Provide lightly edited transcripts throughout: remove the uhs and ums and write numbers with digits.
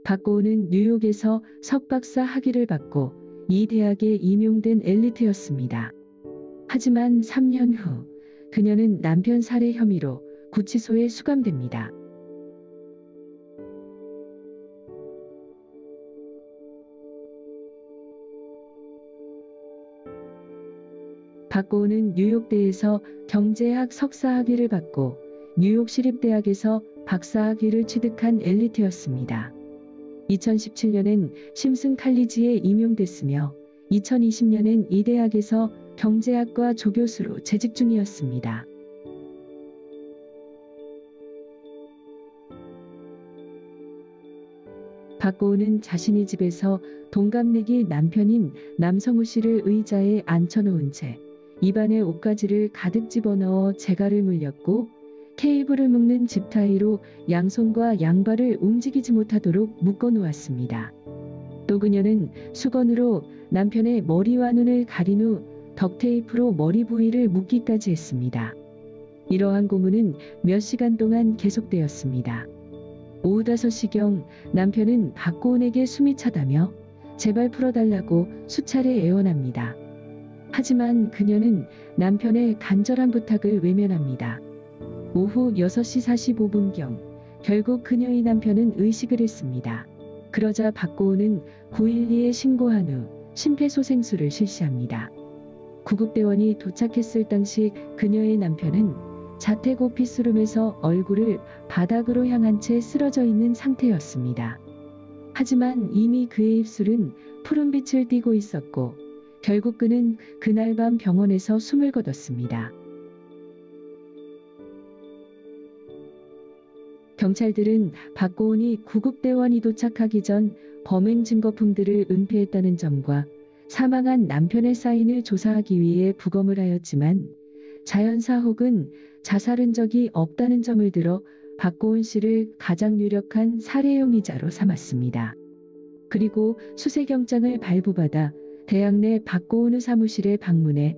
박고은은 뉴욕에서 석박사 학위를 받고 이 대학에 임용된 엘리트였습니다. 하지만 3년 후 그녀는 남편 살해 혐의로 구치소에 수감됩니다. 박고은은 뉴욕대에서 경제학 석사 학위를 받고 뉴욕 시립대학에서 박사 학위를 취득한 엘리트였습니다. 2017년엔 심슨 칼리지에 임용됐으며 2020년엔 이 대학에서 경제학과 조교수로 재직 중이었습니다. 박고은은 자신의 집에서 동갑내기 남편인 남성우 씨를 의자에 앉혀놓은 채 입안에 옷가지를 가득 집어넣어 재갈을 물렸고 케이블을 묶는 집타이로 양손과 양발을 움직이지 못하도록 묶어놓았습니다. 또 그녀는 수건으로 남편의 머리와 눈을 가린 후 덕테이프로 머리 부위를 묶기까지 했습니다. 이러한 고문은 몇 시간 동안 계속되었습니다. 오후 5시경 남편은 박고은에게 숨이 차다며 제발 풀어달라고 수차례 애원합니다. 하지만 그녀는 남편의 간절한 부탁을 외면합니다. 오후 6시 45분경 결국 그녀의 남편은 의식을 했습니다. 그러자 박고은은 912에 신고한 후 심폐소생술을 실시합니다. 구급대원이 도착했을 당시 그녀의 남편은 자택 오피스룸에서 얼굴을 바닥으로 향한 채 쓰러져 있는 상태였습니다. 하지만 이미 그의 입술은 푸른빛을 띠고 있었고 결국 그는 그날 밤 병원에서 숨을 거뒀습니다. 경찰들은 박고은이 구급대원이 도착하기 전 범행 증거품들을 은폐했다는 점과 사망한 남편의 사인을 조사하기 위해 부검을 하였지만 자연사 혹은 자살은 적이 없다는 점을 들어 박고은 씨를 가장 유력한 살해 용의자로 삼았습니다. 그리고 수색영장을 발부받아 대학 내 박고은의 사무실에 방문해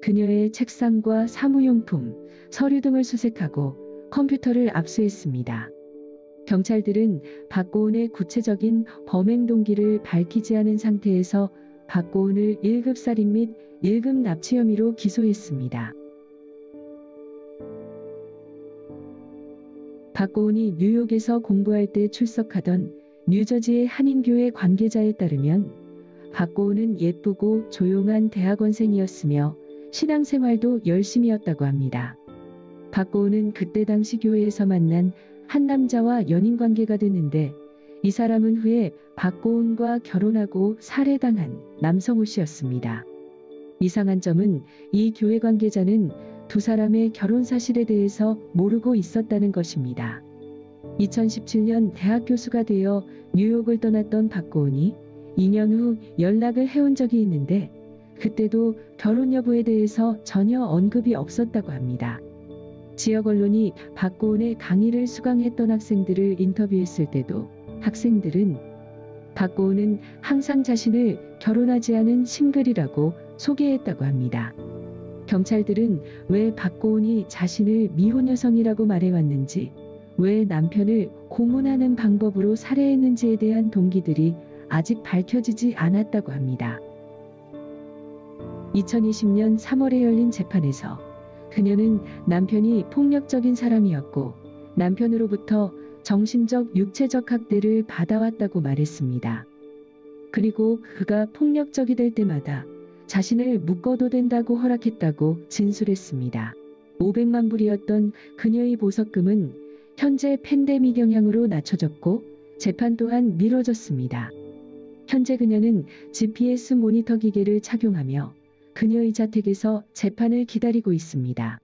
그녀의 책상과 사무용품, 서류 등을 수색하고 컴퓨터를 압수했습니다. 경찰들은 박고은의 구체적인 범행 동기를 밝히지 않은 상태에서 박고은을 1급 살인 및 1급 납치 혐의로 기소했습니다. 박고은이 뉴욕에서 공부할 때 출석하던 뉴저지의 한인교회 관계자에 따르면 박고은은 예쁘고 조용한 대학원생이었으며 신앙생활도 열심이었다고 합니다. 박고은은 그때 당시 교회에서 만난 한 남자와 연인관계가 됐는데 이 사람은 후에 박고은과 결혼하고 살해당한 남성우 씨였습니다. 이상한 점은 이 교회 관계자는 두 사람의 결혼 사실에 대해서 모르고 있었다는 것입니다. 2017년 대학 교수가 되어 뉴욕을 떠났던 박고은이 2년 후 연락을 해온 적이 있는데 그때도 결혼 여부에 대해서 전혀 언급이 없었다고 합니다. 지역 언론이 박고은의 강의를 수강했던 학생들을 인터뷰했을 때도 학생들은 박고은은 항상 자신을 결혼하지 않은 싱글이라고 소개했다고 합니다. 경찰들은 왜 박고은이 자신을 미혼 여성이라고 말해왔는지, 왜 남편을 고문하는 방법으로 살해했는지에 대한 동기들이 아직 밝혀지지 않았다고 합니다. 2020년 3월에 열린 재판에서 그녀는 남편이 폭력적인 사람이었고 남편으로부터 정신적, 육체적 학대를 받아왔다고 말했습니다. 그리고 그가 폭력적이 될 때마다 자신을 묶어도 된다고 허락했다고 진술했습니다. 500만 불이었던 그녀의 보석금은 현재 팬데믹 영향으로 낮춰졌고 재판 또한 미뤄졌습니다. 현재 그녀는 GPS 모니터 기계를 착용하며 그녀의 자택에서 재판을 기다리고 있습니다.